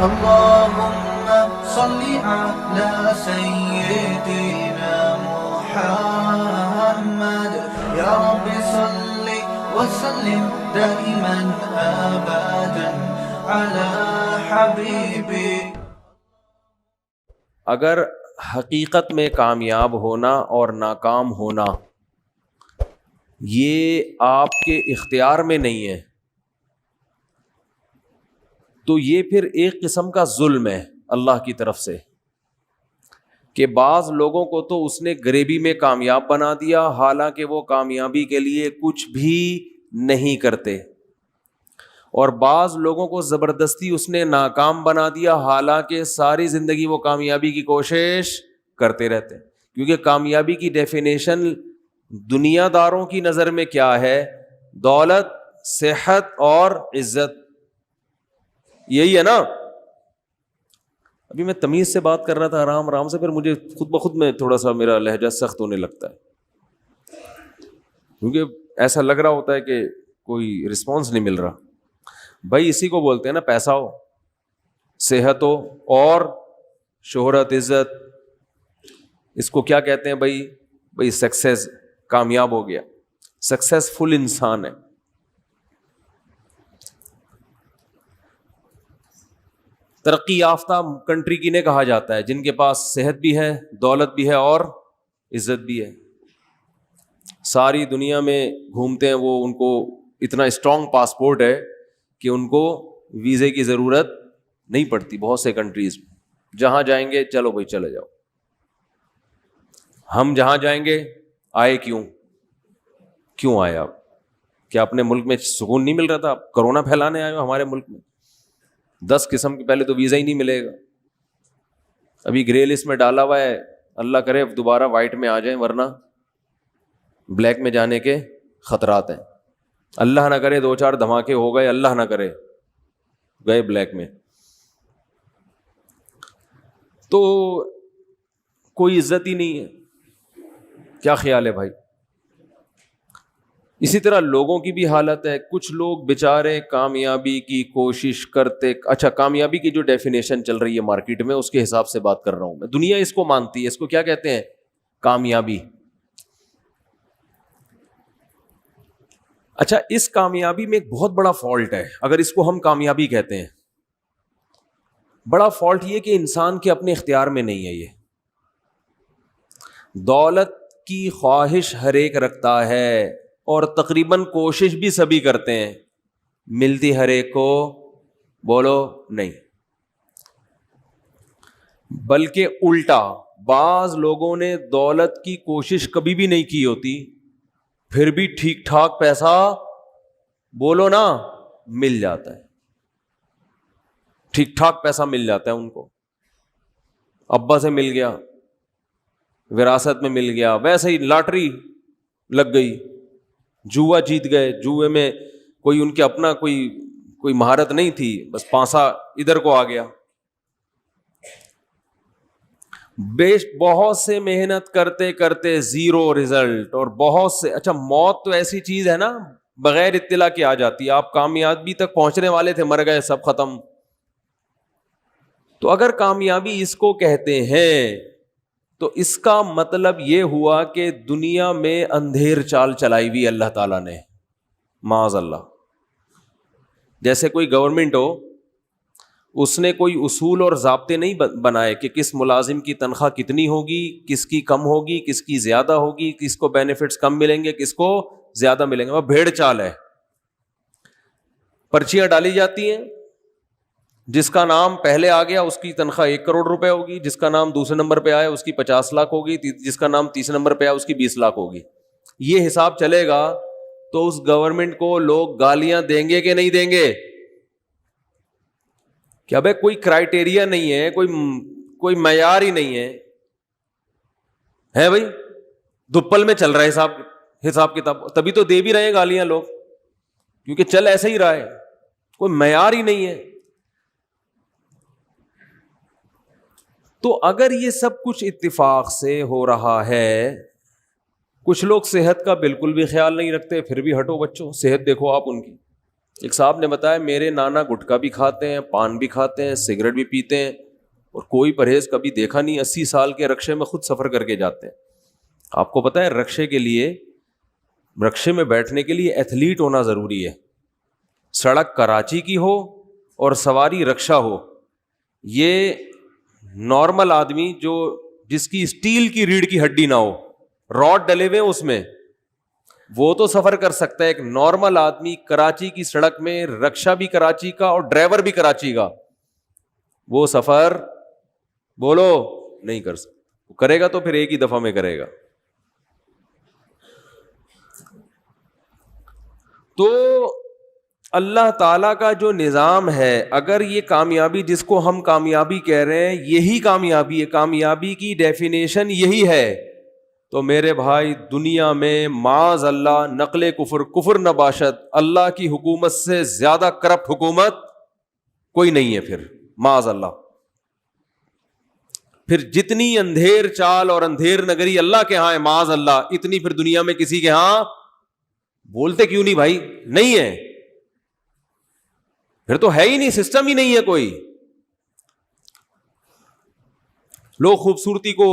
اللهم صل على سيدنا محمد يا رب صل وسلم دائما ابدا على حبيبي. اگر حقیقت میں کامیاب ہونا اور ناکام ہونا یہ آپ کے اختیار میں نہیں ہے تو یہ پھر ایک قسم کا ظلم ہے اللہ کی طرف سے کہ بعض لوگوں کو تو اس نے غریبی میں کامیاب بنا دیا حالانکہ وہ کامیابی کے لیے کچھ بھی نہیں کرتے، اور بعض لوگوں کو زبردستی اس نے ناکام بنا دیا حالانکہ ساری زندگی وہ کامیابی کی کوشش کرتے رہتے ہیں. کیونکہ کامیابی کی ڈیفینیشن دنیا داروں کی نظر میں کیا ہے؟ دولت، صحت اور عزت، یہی ہے نا. ابھی میں تمیز سے بات کر رہا تھا آرام آرام سے، پھر مجھے خود بخود میں تھوڑا سا میرا لہجہ سخت ہونے لگتا ہے کیونکہ ایسا لگ رہا ہوتا ہے کہ کوئی رسپانس نہیں مل رہا. بھائی اسی کو بولتے ہیں نا، پیسہ ہو، صحت ہو اور شہرت، عزت، اس کو کیا کہتے ہیں بھائی سکسیس، کامیاب ہو گیا، سکسیسفل انسان ہے. ترقی یافتہ کنٹری کنہیں کہا جاتا ہے؟ جن کے پاس صحت بھی ہے، دولت بھی ہے اور عزت بھی ہے. ساری دنیا میں گھومتے ہیں وہ، ان کو اتنا اسٹرانگ پاسپورٹ ہے کہ ان کو ویزے کی ضرورت نہیں پڑتی. بہت سے کنٹریز میں جہاں جائیں گے چلو بھائی چلے جاؤ. ہم جہاں جائیں گے آئے کیوں آئے آپ؟ کیا اپنے ملک میں سکون نہیں مل رہا تھا؟ آپ کرونا پھیلانے آئے ہو ہمارے ملک میں؟ 10 قسم کے پہلے تو ویزا ہی نہیں ملے گا. ابھی گرے لسٹ میں ڈالا ہوا ہے، اللہ کرے دوبارہ وائٹ میں آ جائیں ورنہ بلیک میں جانے کے خطرات ہیں. اللہ نہ کرے 2-4 دھماکے ہو گئے، اللہ نہ کرے گئے بلیک میں، تو کوئی عزت ہی نہیں ہے. کیا خیال ہے بھائی؟ اسی طرح لوگوں کی بھی حالت ہے. کچھ لوگ بیچارے کامیابی کی کوشش کرتے، اچھا کامیابی کی جو ڈیفینیشن چل رہی ہے مارکیٹ میں اس کے حساب سے بات کر رہا ہوں میں. دنیا اس کو مانتی ہے، اس کو کیا کہتے ہیں؟ کامیابی. اچھا اس کامیابی میں ایک بہت بڑا فالٹ ہے اگر اس کو ہم کامیابی کہتے ہیں. بڑا فالٹ یہ کہ انسان کے اپنے اختیار میں نہیں ہے. یہ دولت کی خواہش ہر ایک رکھتا ہے اور تقریباً کوشش بھی سبھی کرتے ہیں، ملتی ہر ایک کو بولو نہیں. بلکہ الٹا بعض لوگوں نے دولت کی کوشش کبھی بھی نہیں کی ہوتی پھر بھی ٹھیک ٹھاک پیسہ بولو نا مل جاتا ہے. ٹھیک ٹھاک پیسہ مل جاتا ہے ان کو، ابا سے مل گیا، وراثت میں مل گیا، ویسے ہی لاٹری لگ گئی، جوا جیت گئے، جوئے میں کوئی ان کے اپنا کوئی مہارت نہیں تھی، بس پانسا ادھر کو آ گیا. بہت سے محنت کرتے کرتے زیرو رزلٹ، اور بہت سے، اچھا موت تو ایسی چیز ہے نا بغیر اطلاع کے آ جاتی ہے. آپ کامیابی تک پہنچنے والے تھے، مر گئے، سب ختم. تو اگر کامیابی اس کو کہتے ہیں تو اس کا مطلب یہ ہوا کہ دنیا میں اندھیر چال چلائی ہوئی اللہ تعالیٰ نے، معاذ اللہ. جیسے کوئی گورنمنٹ ہو، اس نے کوئی اصول اور ضابطے نہیں بنائے کہ کس ملازم کی تنخواہ کتنی ہوگی، کس کی کم ہوگی، کس کی زیادہ ہوگی، کس کو بینیفٹس کم ملیں گے، کس کو زیادہ ملیں گے. وہ بھیڑ چال ہے. پرچیاں ڈالی جاتی ہیں، جس کا نام پہلے آ گیا اس کی تنخواہ 1 کروڑ روپے ہوگی، جس کا نام دوسرے نمبر پہ آیا اس کی 50 لاکھ ہوگی، جس کا نام تیسرے نمبر پہ آیا اس کی 20 لاکھ ہوگی. یہ حساب چلے گا تو اس گورنمنٹ کو لوگ گالیاں دیں گے کہ نہیں دیں گے؟ کیا بھائی کوئی کرائٹیریا نہیں ہے، کوئی معیار ہی نہیں ہے بھائی؟ دپل میں چل رہا ہے حساب کتاب، تبھی تو دے بھی رہے ہیں گالیاں لوگ، کیونکہ چل ایسے ہی رہا ہے، کوئی معیار ہی نہیں ہے. تو اگر یہ سب کچھ اتفاق سے ہو رہا ہے، کچھ لوگ صحت کا بالکل بھی خیال نہیں رکھتے، پھر بھی ہٹو بچوں، صحت دیکھو آپ ان کی، ایک صاحب نے بتایا میرے نانا گٹکا بھی کھاتے ہیں, پان بھی کھاتے ہیں, سگریٹ بھی پیتے ہیں, اور کوئی پرہیز کبھی دیکھا نہیں. 80 سال کے رکشے میں خود سفر کر کے جاتے ہیں. آپ کو پتہ ہے رکشے کے لیے, رکشے میں بیٹھنے کے لیے ایتھلیٹ ہونا ضروری ہے. سڑک کراچی کی ہو اور سواری رکشہ ہو, یہ نارمل آدمی جو جس کی اسٹیل کی ریڑھ کی ہڈی نہ ہو, راڈ ڈلے ہوئے اس میں, وہ تو سفر کر سکتا ہے. ایک نارمل آدمی کراچی کی سڑک میں, رکشہ بھی کراچی کا اور ڈرائیور بھی کراچی کا, وہ سفر بولو نہیں کر سکتا. کرے گا تو پھر ایک ہی دفعہ میں کرے گا. تو اللہ تعالیٰ کا جو نظام ہے, اگر یہ کامیابی جس کو ہم کامیابی کہہ رہے ہیں یہی کامیابی ہے, کامیابی کی ڈیفینیشن یہی ہے, تو میرے بھائی دنیا میں معاذ اللہ نقل کفر, کفر نباشت, اللہ کی حکومت سے زیادہ کرپٹ حکومت کوئی نہیں ہے پھر, معاذ اللہ. پھر جتنی اندھیر چال اور اندھیر نگری اللہ کے ہاں ہے معاذ اللہ, اتنی پھر دنیا میں کسی کے ہاں بولتے کیوں نہیں بھائی, نہیں ہے. پھر تو ہے ہی نہیں, سسٹم ہی نہیں ہے کوئی. لوگ خوبصورتی کو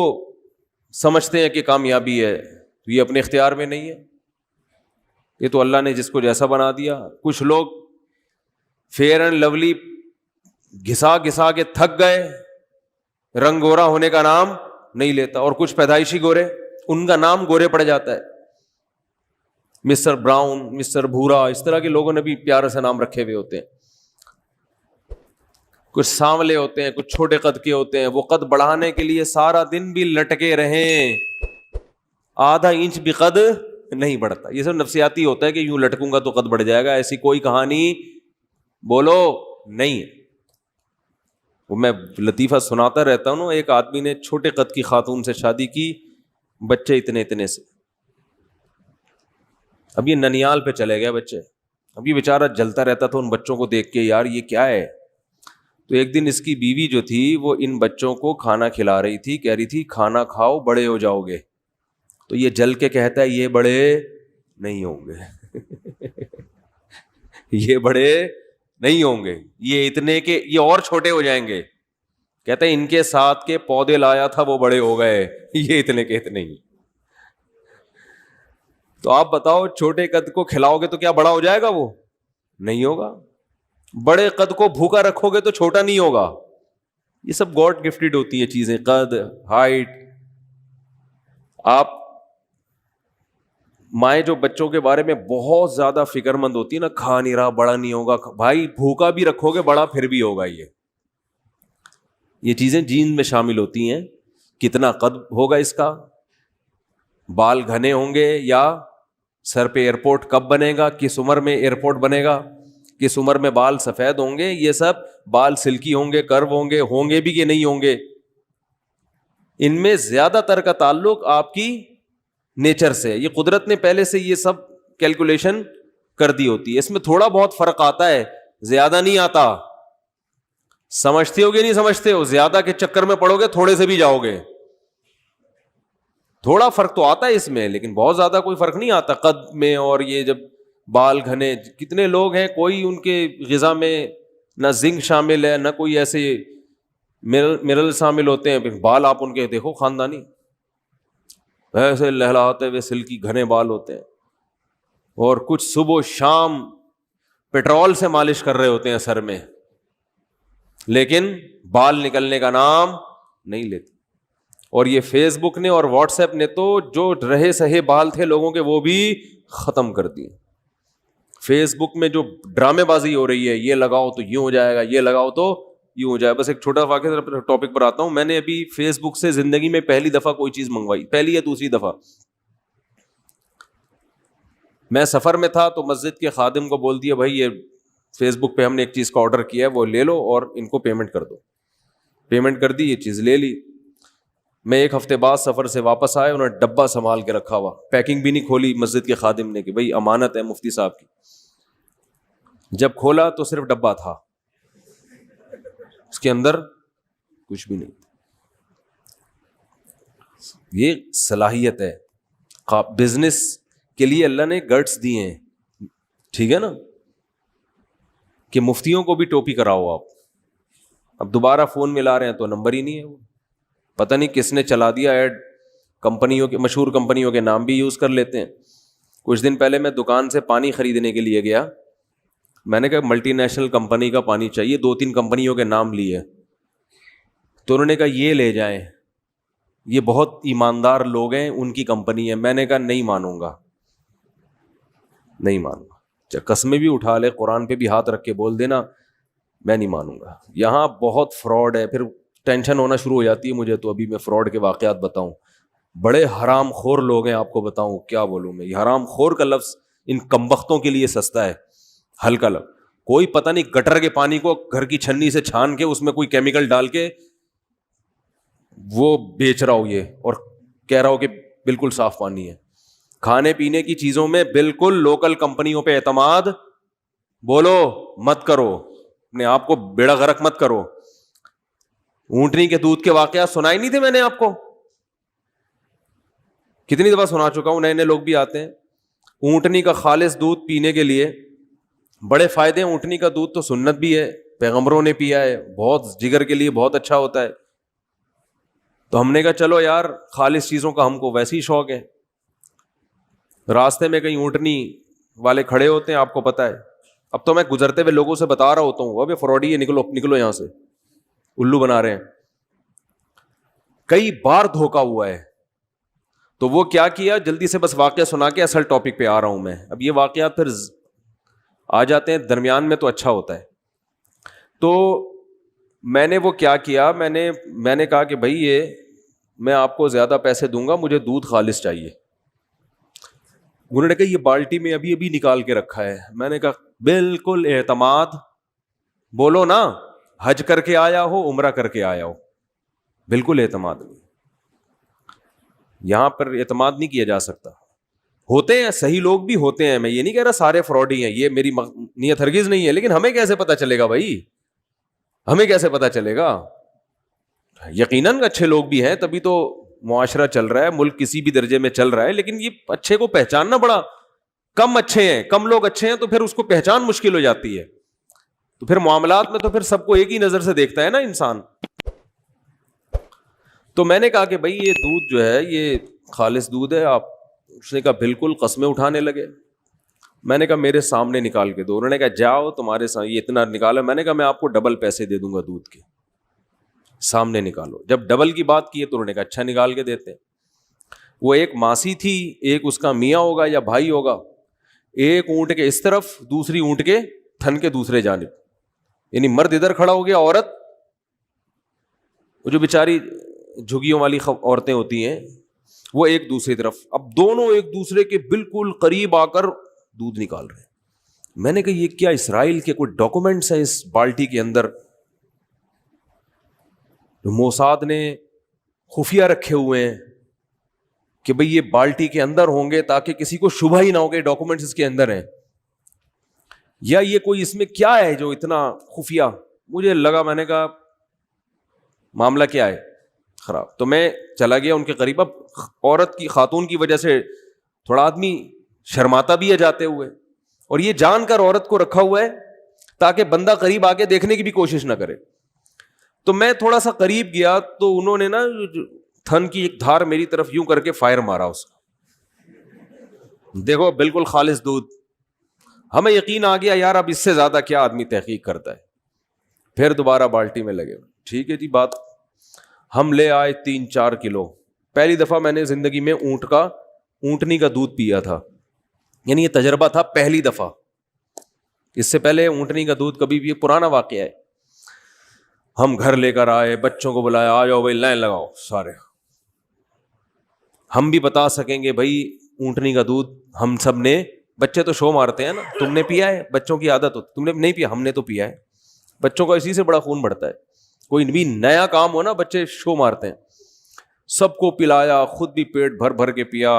سمجھتے ہیں کہ کامیابی ہے, تو یہ اپنے اختیار میں نہیں ہے, یہ تو اللہ نے جس کو جیسا بنا دیا. کچھ لوگ فیئر اینڈ لولی گھسا گھسا کے تھک گئے, رنگ گورا ہونے کا نام نہیں لیتا, اور کچھ پیدائشی گورے, ان کا نام گورے پڑ جاتا ہے. مسٹر براؤن, مسٹر بھورا, اس طرح کے لوگوں نے بھی پیارے سے نام رکھے ہوئے ہوتے ہیں. کچھ سانولے ہوتے ہیں, کچھ چھوٹے قد کے ہوتے ہیں, وہ قد بڑھانے کے لیے سارا دن بھی لٹکے رہیں, آدھا انچ بھی قد نہیں بڑھتا. یہ سب نفسیاتی ہوتا ہے کہ یوں لٹکوں گا تو قد بڑھ جائے گا, ایسی کوئی کہانی بولو نہیں ہے. وہ میں لطیفہ سناتا رہتا ہوں. ایک آدمی نے چھوٹے قد کی خاتون سے شادی کی, بچے اتنے اتنے سے, اب یہ ننیال پہ چلے گئے بچے. اب یہ بیچارہ جلتا رہتا تھا ان بچوں کو دیکھ کے, یار یہ کیا ہے. تو ایک دن اس کی بیوی جو تھی وہ ان بچوں کو کھانا کھلا رہی تھی, کہہ رہی تھی کھانا کھاؤ بڑے ہو جاؤ گے. تو یہ جل کے کہتا ہے یہ بڑے نہیں ہوں گے یہ بڑے نہیں ہوں گے, یہ اتنے کے یہ اور چھوٹے ہو جائیں گے. کہتے ہیں ان کے ساتھ کے پودے لایا تھا وہ بڑے ہو گئے, یہ اتنے کے اتنے ہی. تو آپ بتاؤ چھوٹے قد کو کھلاؤ گے تو کیا بڑا ہو جائے گا؟ وہ نہیں ہوگا. بڑے قد کو بھوکا رکھو گے تو چھوٹا نہیں ہوگا. یہ سب گاڈ گفٹڈ ہوتی ہیں چیزیں, قد, ہائٹ. آپ مائیں جو بچوں کے بارے میں بہت زیادہ فکر مند ہوتی ہے نا, کھا نہیں رہا بڑا نہیں ہوگا, بھائی بھوکا بھی رکھو گے بڑا پھر بھی ہوگا. یہ چیزیں جین میں شامل ہوتی ہیں. کتنا قد ہوگا اس کا, بال گھنے ہوں گے, یا سر پہ ایئرپورٹ کب بنے گا, کس عمر میں ایئرپورٹ بنے گا, کس عمر میں بال سفید ہوں گے, یہ سب بال سلکی ہوں گے, کرو ہوں گے بھی کہ نہیں ہوں گے. ان میں زیادہ تر کا تعلق آپ کی نیچر سے, یہ قدرت نے پہلے سے یہ سب کیلکولیشن کر دی ہوتی ہے. اس میں تھوڑا بہت فرق آتا ہے, زیادہ نہیں آتا. سمجھتے ہو گے نہیں سمجھتے ہو, زیادہ کے چکر میں پڑو گے تھوڑے سے بھی جاؤ گے. تھوڑا فرق تو آتا ہے اس میں, لیکن بہت زیادہ کوئی فرق نہیں آتا قد میں. اور یہ جب بال گھنے, کتنے لوگ ہیں کوئی ان کے غذا میں نہ زنک شامل ہے, نہ کوئی ایسے منرل شامل ہوتے ہیں, بال آپ ان کے دیکھو خاندانی ایسے لہلاتے ہوئے سلکی گھنے بال ہوتے ہیں, اور کچھ صبح و شام پیٹرول سے مالش کر رہے ہوتے ہیں سر میں, لیکن بال نکلنے کا نام نہیں لیتے. اور یہ فیس بک نے اور واٹس ایپ نے تو جو رہے سہے بال تھے لوگوں کے وہ بھی ختم کر دیے. فیس بک میں جو ڈرامے بازی ہو رہی ہے, یہ لگاؤ تو یوں ہو جائے گا, یہ لگاؤ تو یوں ہو جائے. بس ایک چھوٹا واقعہ ٹاپک پر آتا ہوں. میں نے ابھی فیس بک سے زندگی میں پہلی دفعہ کوئی چیز منگوائی, پہلی یا دوسری دفعہ. میں سفر میں تھا تو مسجد کے خادم کو بول دیا بھائی یہ فیس بک پہ ہم نے ایک چیز کا آرڈر کیا ہے, وہ لے لو اور ان کو پیمنٹ کر دو. پیمنٹ کر دی, یہ چیز لے لی. میں ایک ہفتے بعد سفر سے واپس آیا, انہوں نے ڈبہ سنبھال کے رکھا ہوا, پیکنگ بھی نہیں کھولی مسجد کے خادم نے کہ بھائی امانت ہے مفتی صاحب کی. جب کھولا تو صرف ڈبہ تھا, اس کے اندر کچھ بھی نہیں. یہ صلاحیت ہے, بزنس کے لیے اللہ نے گٹس دیے ہیں, ٹھیک ہے نا. کہ مفتیوں کو بھی ٹوپی کراؤ آپ. اب دوبارہ فون ملا رہے ہیں تو نمبر ہی نہیں ہے, وہ پتہ نہیں کس نے چلا دیا ایڈ. کمپنیوں کے, مشہور کمپنیوں کے نام بھی یوز کر لیتے ہیں. کچھ دن پہلے میں دکان سے پانی خریدنے کے لیے گیا, میں نے کہا ملٹی نیشنل کمپنی کا پانی چاہیے, 2-3 کمپنیوں کے نام لیے, تو انہوں نے کہا یہ لے جائیں, یہ بہت ایماندار لوگ ہیں, ان کی کمپنی ہے. میں نے کہا نہیں مانوں گا, نہیں مانوں گا, چاہے قسمیں بھی اٹھا لے, قرآن پہ بھی ہاتھ رکھ کے بول دینا, میں نہیں مانوں گا. یہاں بہت فراڈ ہے. پھر ٹینشن ہونا شروع ہو جاتی ہے مجھے, تو ابھی میں فراڈ کے واقعات بتاؤں. بڑے حرام خور لوگ ہیں, آپ کو بتاؤں کیا بولوں میں. یہ حرام خور کا لفظ ان کمبختوں کے لیے سستا ہے, ہلکا لفظ. کوئی پتہ نہیں گٹر کے پانی کو گھر کی چھنی سے چھان کے اس میں کوئی کیمیکل ڈال کے وہ بیچ رہا ہو یہ, اور کہہ رہا ہو کہ بالکل صاف پانی ہے. کھانے پینے کی چیزوں میں بالکل لوکل کمپنیوں پہ اعتماد بولو مت کرو, اپنے آپ کو بیڑا غرق مت کرو. اونٹنی کے دودھ کے واقعات سنائے نہیں تھے میں نے آپ کو, کتنی دفعہ سنا چکا ہوں, نئے نئے لوگ بھی آتے ہیں. اونٹنی کا خالص دودھ پینے کے لیے بڑے فائدے ہیں. اونٹنی کا دودھ تو سنت بھی ہے, پیغمبروں نے پیا ہے, بہت جگر کے لیے بہت اچھا ہوتا ہے. تو ہم نے کہا چلو یار, خالص چیزوں کا ہم کو ویسے ہی شوق ہے. راستے میں کہیں اونٹنی والے کھڑے ہوتے ہیں, آپ کو پتہ ہے. اب تو میں گزرتے ہوئے لوگوں سے بتا رہا ہوتا ہوں, ابے فراڈی ہے, نکلو نکلو یہاں سے, الو بنا رہے ہیں. کئی بار دھوکا ہوا ہے. تو وہ کیا کیا, جلدی سے بس واقعہ سنا کے اصل ٹاپک پہ آ رہا ہوں میں. اب یہ واقعات پھر آ جاتے ہیں درمیان میں تو اچھا ہوتا ہے. تو میں نے وہ کیا کیا, میں نے کہا کہ بھائی یہ میں آپ کو زیادہ پیسے دوں گا, مجھے دودھ خالص چاہیے. انہوں نے کہا یہ بالٹی میں ابھی ابھی نکال کے رکھا ہے. میں نے کہا بالکل اعتماد بولو نا, حج کر کے آیا ہو, عمرہ کر کے آیا ہو, بالکل اعتماد نہیں. یہاں پر اعتماد نہیں کیا جا سکتا. ہوتے ہیں صحیح لوگ بھی ہوتے ہیں, میں یہ نہیں کہہ رہا سارے فراڈی ہیں, یہ میری نیت ہرگز نہیں ہے. لیکن ہمیں کیسے پتا چلے گا بھائی, ہمیں کیسے پتا چلے گا؟ یقیناً اچھے لوگ بھی ہیں, تبھی تو معاشرہ چل رہا ہے, ملک کسی بھی درجے میں چل رہا ہے. لیکن یہ اچھے کو پہچاننا بڑا کم اچھے ہیں, کم لوگ اچھے ہیں, تو پھر اس کو پہچان مشکل ہو جاتی ہے. تو پھر معاملات میں تو پھر سب کو ایک ہی نظر سے دیکھتا ہے نا انسان. تو میں نے کہا کہ بھائی یہ دودھ جو ہے یہ خالص دودھ ہے آپ. اس نے کہا بالکل, قسمیں اٹھانے لگے. میں نے کہا میرے سامنے نکال کے دو. انہوں نے کہا جاؤ تمہارے سامنے, یہ اتنا نکالا. میں نے کہا میں آپ کو ڈبل پیسے دے دوں گا دودھ کے, سامنے نکالو. جب ڈبل کی بات کی ہے تو انہوں نے کہا اچھا نکال کے دیتے. وہ ایک ماسی تھی, ایک اس کا میاں ہوگا یا بھائی ہوگا, ایک اونٹ کے اس طرف, دوسری اونٹ کے تھن کے دوسرے جانب, یعنی مرد ادھر کھڑا ہو گیا, عورت وہ جو بیچاری جھگیوں والی عورتیں ہوتی ہیں وہ ایک دوسری طرف. اب دونوں ایک دوسرے کے بالکل قریب آ کر دودھ نکال رہے ہیں. میں نے کہا یہ کیا اسرائیل کے کوئی ڈاکومنٹس ہیں اس بالٹی کے اندر؟ موساد نے خفیہ رکھے ہوئے ہیں کہ بھئی یہ بالٹی کے اندر ہوں گے تاکہ کسی کو شبہ ہی نہ ہو کہ ڈاکومنٹس اس کے اندر ہیں, یا یہ کوئی اس میں کیا ہے جو اتنا خفیہ. مجھے لگا, میں نے کہا معاملہ کیا ہے خراب. تو میں چلا گیا ان کے قریب. اب عورت کی, خاتون کی وجہ سے تھوڑا آدمی شرماتا بھی ہے جاتے ہوئے, اور یہ جان کر عورت کو رکھا ہوا ہے تاکہ بندہ قریب آ کے دیکھنے کی بھی کوشش نہ کرے. تو میں تھوڑا سا قریب گیا تو انہوں نے نا تھن کی ایک دھار میری طرف یوں کر کے فائر مارا اس کا. دیکھو بالکل خالص دودھ. ہمیں یقین آ گیا یار اب اس سے زیادہ کیا آدمی تحقیق کرتا ہے. پھر دوبارہ بالٹی میں لگے. ٹھیک ہے جی بات. ہم لے آئے 3-4 کلو. پہلی دفعہ میں نے زندگی میں اونٹنی کا دودھ پیا تھا, یعنی یہ تجربہ تھا پہلی دفعہ. اس سے پہلے اونٹنی کا دودھ کبھی بھی, پرانا واقعہ ہے. ہم گھر لے کر آئے, بچوں کو بلایا, آ جاؤ بھائی لائن لگاؤ سارے. ہم بھی بتا سکیں گے بھائی اونٹنی کا دودھ ہم سب نے, بچے تو شو مارتے ہیں نا, تم نے پیا ہے, بچوں کی عادت ہوتی, تم نے نہیں پیا, ہم نے تو پیا ہے. بچوں کا اسی سے بڑا خون بڑھتا ہے. کوئی بھی نیا کام ہو نا بچے شو مارتے ہیں. سب کو پلایا, خود بھی پیٹ بھر بھر کے پیا.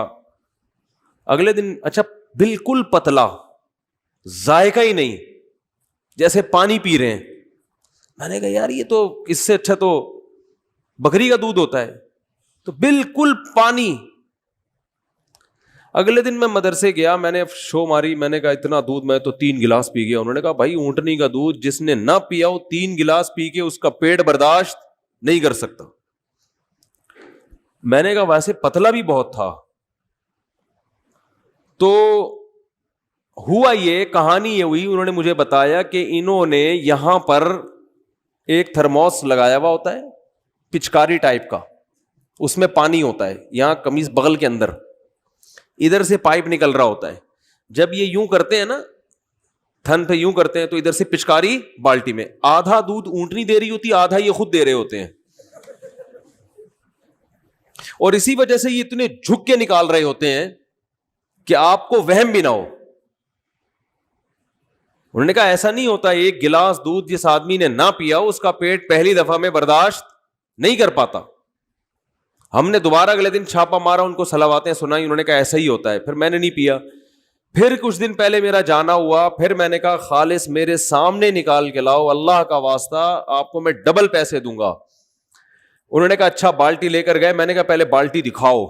اگلے دن اچھا بالکل پتلا, ذائقہ ہی نہیں, جیسے پانی پی رہے ہیں. میں نے کہا یار یہ تو اس سے اچھا تو بکری کا دودھ ہوتا ہے. تو بالکل پانی. اگلے دن میں مدرسے گیا, میں نے شو ماری, میں نے کہا اتنا دودھ, میں تو 3 گلاس پی گیا. انہوں نے کہا بھائی اونٹنی کا دودھ جس نے نہ پیا وہ 3 گلاس پی کے اس کا پیٹ برداشت نہیں کر سکتا. میں نے کہا ویسے پتلا بھی بہت تھا. تو ہوا یہ, کہانی یہ ہوئی, انہوں نے مجھے بتایا کہ انہوں نے یہاں پر ایک تھرموس لگایا ہوا ہوتا ہے پچکاری ٹائپ کا, اس میں پانی ہوتا ہے, یہاں قمیض بغل کے اندر ادھر سے پائپ نکل رہا ہوتا ہے. جب یہ یوں کرتے ہیں نا, تھن پہ یوں کرتے ہیں, تو ادھر سے پچکاری بالٹی میں, آدھا دودھ اونٹنی دے رہی ہوتی, آدھا یہ خود دے رہے ہوتے ہیں, اور اسی وجہ سے یہ اتنے جھک کے نکال رہے ہوتے ہیں کہ آپ کو وہم بھی نہ ہو. انہوں نے کہا ایسا نہیں ہوتا, 1 گلاس دودھ جس آدمی نے نہ پیا اس کا پیٹ پہلی دفعہ میں برداشت نہیں کر پاتا. ہم نے دوبارہ اگلے دن چھاپا مارا, ان کو صلواتیں سنائی, انہوں نے کہا ایسا ہی ہوتا ہے. پھر میں نے نہیں پیا. پھر کچھ دن پہلے میرا جانا ہوا, پھر میں نے کہا خالص میرے سامنے نکال کے لاؤ, اللہ کا واسطہ آپ کو میں ڈبل پیسے دوں گا. انہوں نے کہا اچھا, بالٹی لے کر گئے. میں نے کہا پہلے بالٹی دکھاؤ,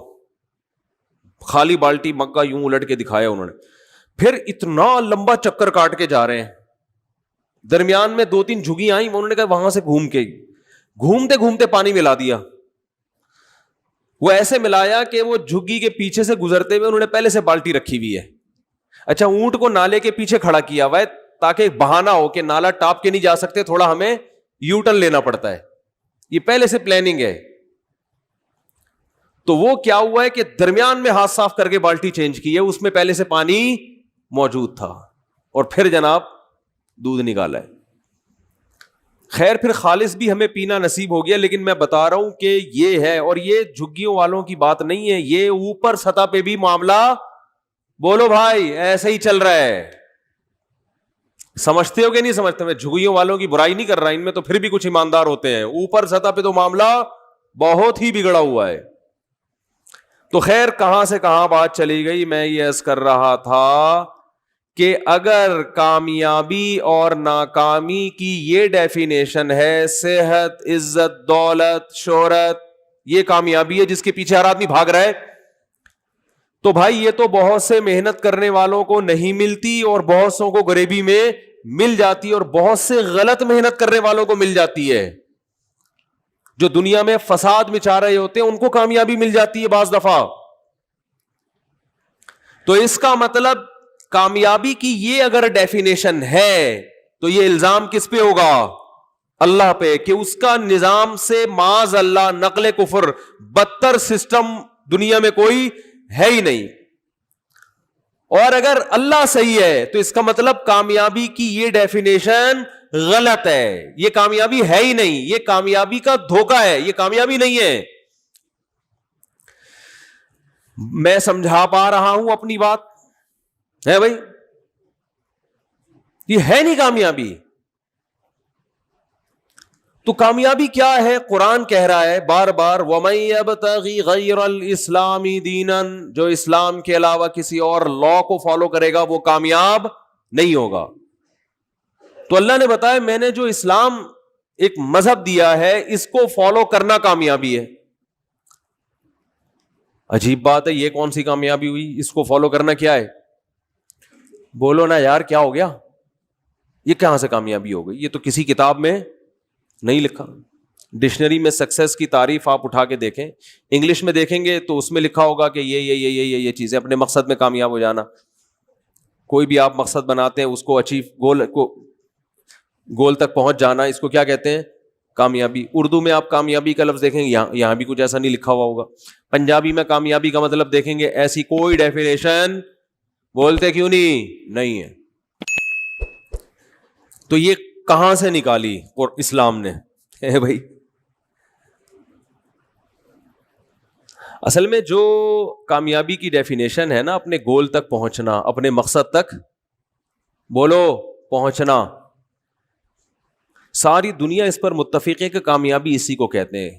خالی بالٹی مگا یوں الٹ کے دکھایا انہوں نے. پھر اتنا لمبا چکر کاٹ کے جا رہے ہیں, درمیان میں 2-3 جھگی آئیں, انہوں نے کہا وہاں سے گھومتے گھومتے پانی ملا دیا. وہ ایسے ملایا کہ وہ جھگی کے پیچھے سے گزرتے ہوئے انہوں نے پہلے سے بالٹی رکھی ہوئی ہے. اچھا, اونٹ کو نالے کے پیچھے کھڑا کیا ہوا ہے تاکہ بہانہ ہو کہ نالا ٹاپ کے نہیں جا سکتے, تھوڑا ہمیں یو ٹرن لینا پڑتا ہے. یہ پہلے سے پلاننگ ہے. تو وہ کیا ہوا ہے کہ درمیان میں ہاتھ صاف کر کے بالٹی چینج کی ہے, اس میں پہلے سے پانی موجود تھا, اور پھر جناب دودھ نکالا ہے. خیر پھر خالص بھی ہمیں پینا نصیب ہو گیا, لیکن میں بتا رہا ہوں کہ یہ ہے, اور یہ جھگیوں والوں کی بات نہیں ہے, یہ اوپر سطح پہ بھی معاملہ, بولو بھائی ایسا ہی چل رہا ہے. سمجھتے ہو کہ نہیں سمجھتے؟ میں جھگیوں والوں کی برائی نہیں کر رہا, ان میں تو پھر بھی کچھ ایماندار ہوتے ہیں, اوپر سطح پہ تو معاملہ بہت ہی بگڑا ہوا ہے. تو خیر کہاں سے کہاں بات چلی گئی, میں یہ عرض کر رہا تھا کہ اگر کامیابی اور ناکامی کی یہ ڈیفینیشن ہے, صحت, عزت, دولت, شہرت, یہ کامیابی ہے جس کے پیچھے ہر آدمی بھاگ رہا ہے, تو بھائی یہ تو بہت سے محنت کرنے والوں کو نہیں ملتی, اور بہت سوں کو غریبی میں مل جاتی, اور بہت سے غلط محنت کرنے والوں کو مل جاتی ہے. جو دنیا میں فساد مچا رہے ہوتے ہیں ان کو کامیابی مل جاتی ہے بعض دفعہ. تو اس کا مطلب کامیابی کی یہ اگر ڈیفینیشن ہے تو یہ الزام کس پہ ہوگا؟ اللہ پہ, کہ اس کا نظام سے معاذ اللہ نقل کفر بدتر سسٹم دنیا میں کوئی ہے ہی نہیں. اور اگر اللہ صحیح ہے تو اس کا مطلب کامیابی کی یہ ڈیفینیشن غلط ہے, یہ کامیابی ہے ہی نہیں, یہ کامیابی کا دھوکہ ہے, یہ کامیابی نہیں ہے. میں سمجھا پا رہا ہوں اپنی بات ہے بھائی؟ یہ ہے نہیں کامیابی. تو کامیابی کیا ہے؟ قرآن کہہ رہا ہے بار بار, وَمَن يَبْتَغِ غَيْرَ الْإِسْلَامِ دِينًا, جو اسلام کے علاوہ کسی اور لا کو فالو کرے گا وہ کامیاب نہیں ہوگا. تو اللہ نے بتایا میں نے جو اسلام ایک مذہب دیا ہے اس کو فالو کرنا کامیابی ہے. عجیب بات ہے, یہ کون سی کامیابی ہوئی؟ اس کو فالو کرنا کیا ہے؟ بولو نا یار, کیا ہو گیا؟ یہ کہاں سے کامیابی ہو گئی؟ یہ تو کسی کتاب میں نہیں لکھا. ڈکشنری میں سکسیس کی تعریف آپ اٹھا کے دیکھیں, انگلش میں دیکھیں گے تو اس میں لکھا ہوگا کہ یہ چیزیں, اپنے مقصد میں کامیاب ہو جانا. کوئی بھی آپ مقصد بناتے ہیں اس کو اچیو, گول تک پہنچ جانا, اس کو کیا کہتے ہیں؟ کامیابی. اردو میں آپ کامیابی کا لفظ دیکھیں گے, یہاں بھی کچھ ایسا نہیں لکھا ہوا ہوگا. پنجابی میں کامیابی کا مطلب دیکھیں گے, ایسی کوئی ڈیفینیشن بولتے کیوں نہیں ہے. تو یہ کہاں سے نکالی اور اسلام نے بھائی؟ اصل میں جو کامیابی کی ڈیفینیشن ہے نا, اپنے گول تک پہنچنا, اپنے مقصد تک بولو پہنچنا, ساری دنیا اس پر متفق ہے کہ کامیابی اسی کو کہتے ہیں.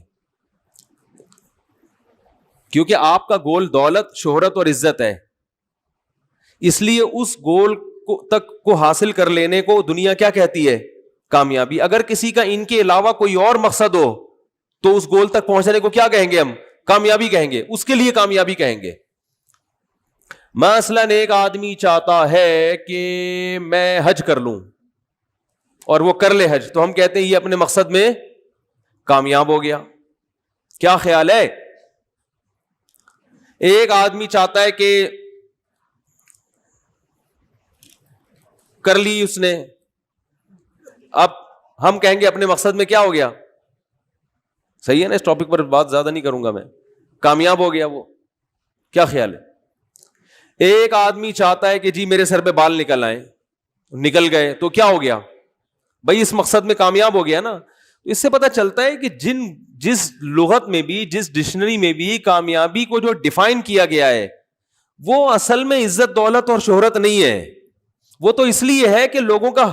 کیونکہ آپ کا گول دولت, شہرت اور عزت ہے, اس لیے اس گول تک کو حاصل کر لینے کو دنیا کیا کہتی ہے؟ کامیابی. اگر کسی کا ان کے علاوہ کوئی اور مقصد ہو تو اس گول تک پہنچنے کو کیا کہیں گے؟ ہم کامیابی کہیں گے, اس کے لیے کامیابی کہیں گے. مثلاً ایک آدمی چاہتا ہے کہ میں حج کر لوں اور وہ کر لے حج، تو ہم کہتے ہیں یہ اپنے مقصد میں کامیاب ہو گیا. کیا خیال ہے؟ ایک آدمی چاہتا ہے کہ کر لی اس نے، اب ہم کہیں گے اپنے مقصد میں کیا ہو گیا؟ صحیح ہے نا؟ اس ٹاپک پر بات زیادہ نہیں کروں گا میں، کامیاب ہو گیا وہ. کیا خیال ہے؟ ایک آدمی چاہتا ہے کہ جی میرے سر پہ بال نکل آئے، نکل گئے، تو کیا ہو گیا بھائی؟ اس مقصد میں کامیاب ہو گیا نا. اس سے پتہ چلتا ہے کہ جس لغت میں بھی، جس ڈکشنری میں بھی کامیابی کو جو ڈیفائن کیا گیا ہے وہ اصل میں عزت دولت اور شہرت نہیں ہے. وہ تو اس لیے ہے کہ لوگوں کا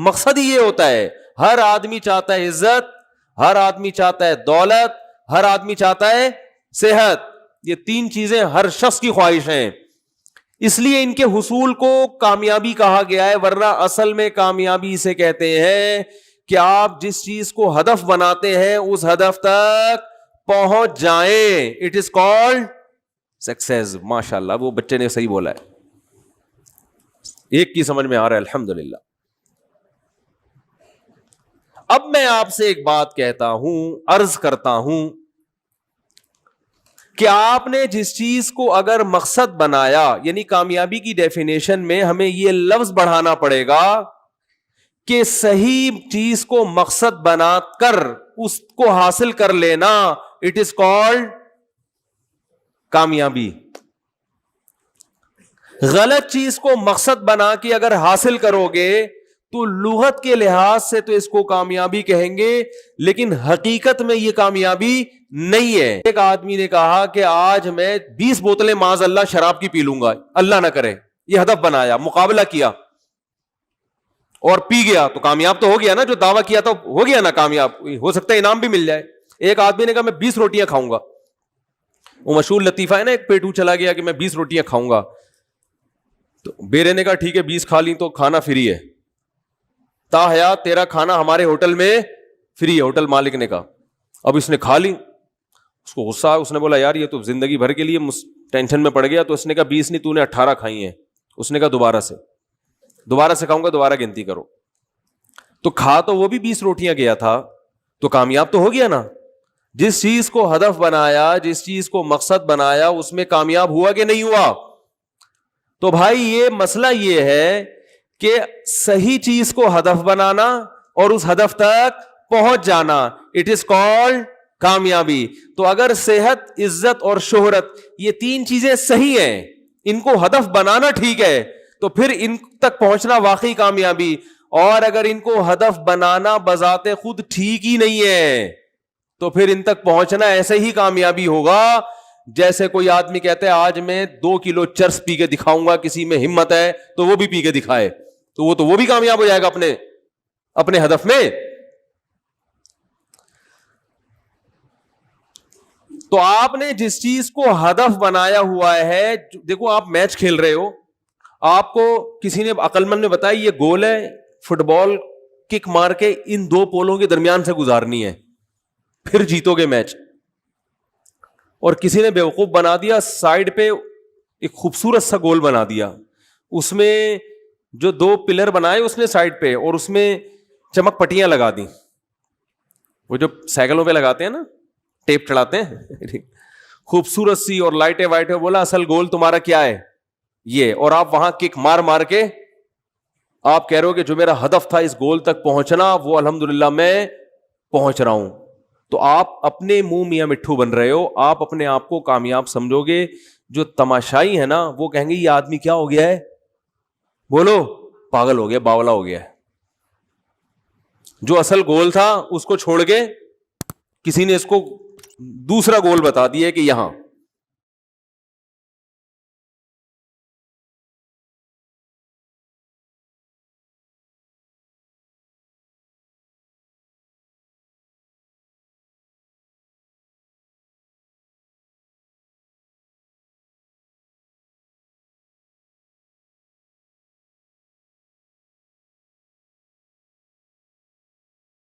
مقصد ہی یہ ہوتا ہے. ہر آدمی چاہتا ہے عزت، ہر آدمی چاہتا ہے دولت، ہر آدمی چاہتا ہے صحت. یہ تین چیزیں ہر شخص کی خواہش ہیں، اس لیے ان کے حصول کو کامیابی کہا گیا ہے. ورنہ اصل میں کامیابی اسے کہتے ہیں کہ آپ جس چیز کو ہدف بناتے ہیں اس ہدف تک پہنچ جائیں. It is called success. ماشاء اللہ، وہ بچے نے صحیح بولا ہے، ایک کی سمجھ میں آ رہا ہے، الحمدللہ. اب میں آپ سے ایک بات کہتا ہوں، عرض کرتا ہوں کہ آپ نے جس چیز کو اگر مقصد بنایا، یعنی کامیابی کی ڈیفینیشن میں ہمیں یہ لفظ بڑھانا پڑے گا کہ صحیح چیز کو مقصد بنا کر اس کو حاصل کر لینا، اٹ از کالڈ کامیابی. غلط چیز کو مقصد بنا کے اگر حاصل کرو گے تو لغت کے لحاظ سے تو اس کو کامیابی کہیں گے، لیکن حقیقت میں یہ کامیابی نہیں ہے. ایک آدمی نے کہا کہ آج میں 20 بوتلیں معاذ اللہ شراب کی پی لوں گا، اللہ نہ کرے، یہ ہدف بنایا، مقابلہ کیا اور پی گیا، تو کامیاب تو ہو گیا نا؟ جو دعویٰ کیا تھا ہو گیا نا کامیاب، ہو سکتا ہے انعام بھی مل جائے. ایک آدمی نے کہا میں 20 روٹیاں کھاؤں گا، وہ مشہور لطیفہ ہے نا، ایک پیٹو چلا گیا کہ میں 20 روٹیاں کھاؤں گا، تو بیرے نے کہا ٹھیک ہے 20 کھا لی تو کھانا فری ہے، تا حیات تیرا کھانا ہمارے ہوٹل میں فری ہے، ہوٹل مالک نے کہا. اب اس نے کھا لی، اس کو غصہ آیا، اس نے بولا یار یہ تو زندگی بھر کے لیے ٹینشن میں پڑ گیا. تو اس نے کہا 20 نہیں، تو نے 18 کھائی ہیں. اس نے کہا دوبارہ سے کھاؤں گا، دوبارہ گنتی کرو. تو کھا تو وہ بھی 20 روٹیاں گیا تھا، تو کامیاب تو ہو گیا نا. جس چیز کو ہدف بنایا، جس چیز کو مقصد بنایا، اس میں کامیاب ہوا کہ نہیں ہوا؟ تو بھائی یہ مسئلہ یہ ہے کہ صحیح چیز کو ہدف بنانا اور اس ہدف تک پہنچ جانا، اٹ از کالڈ کامیابی. تو اگر صحت، عزت اور شہرت یہ تین چیزیں صحیح ہیں، ان کو ہدف بنانا ٹھیک ہے، تو پھر ان تک پہنچنا واقعی کامیابی. اور اگر ان کو ہدف بنانا بذات خود ٹھیک ہی نہیں ہے تو پھر ان تک پہنچنا ایسے ہی کامیابی ہوگا جیسے کوئی آدمی کہتا ہے آج میں 2 کلو چرس پی کے دکھاؤں گا، کسی میں ہمت ہے تو وہ بھی پی کے دکھائے، تو وہ بھی کامیاب ہو جائے گا اپنے ہدف میں. تو آپ نے جس چیز کو ہدف بنایا ہوا ہے، دیکھو آپ میچ کھیل رہے ہو، آپ کو کسی نے عقل مند نے بتایا یہ گول ہے، فٹ بال کک مار کے ان 2 پولوں کے درمیان سے گزارنی ہے، پھر جیتو گے میچ. اور کسی نے بیوقوف بنا دیا، سائڈ پہ ایک خوبصورت سا گول بنا دیا، اس میں جو 2 پلر بنائے اس نے سائڈ پہ، اور اس میں چمک پٹیاں لگا دی، وہ جو سائیکلوں پہ لگاتے ہیں نا، ٹیپ چڑھاتے ہیں، خوبصورت سی اور لائٹیں وائٹیں. بولا اصل گول تمہارا کیا ہے یہ، اور آپ وہاں کک مار کے آپ کہہ رہے ہو کہ جو میرا ہدف تھا اس گول تک پہنچنا وہ الحمدللہ میں پہنچ رہا ہوں. تو آپ اپنے منہ میاں مٹھو بن رہے ہو، آپ اپنے آپ کو کامیاب سمجھو گے. جو تماشائی ہے نا وہ کہیں گے یہ آدمی کیا ہو گیا ہے، بولو پاگل ہو گیا، باولا ہو گیا ہے. جو اصل گول تھا اس کو چھوڑ کے کسی نے اس کو دوسرا گول بتا دیا کہ یہاں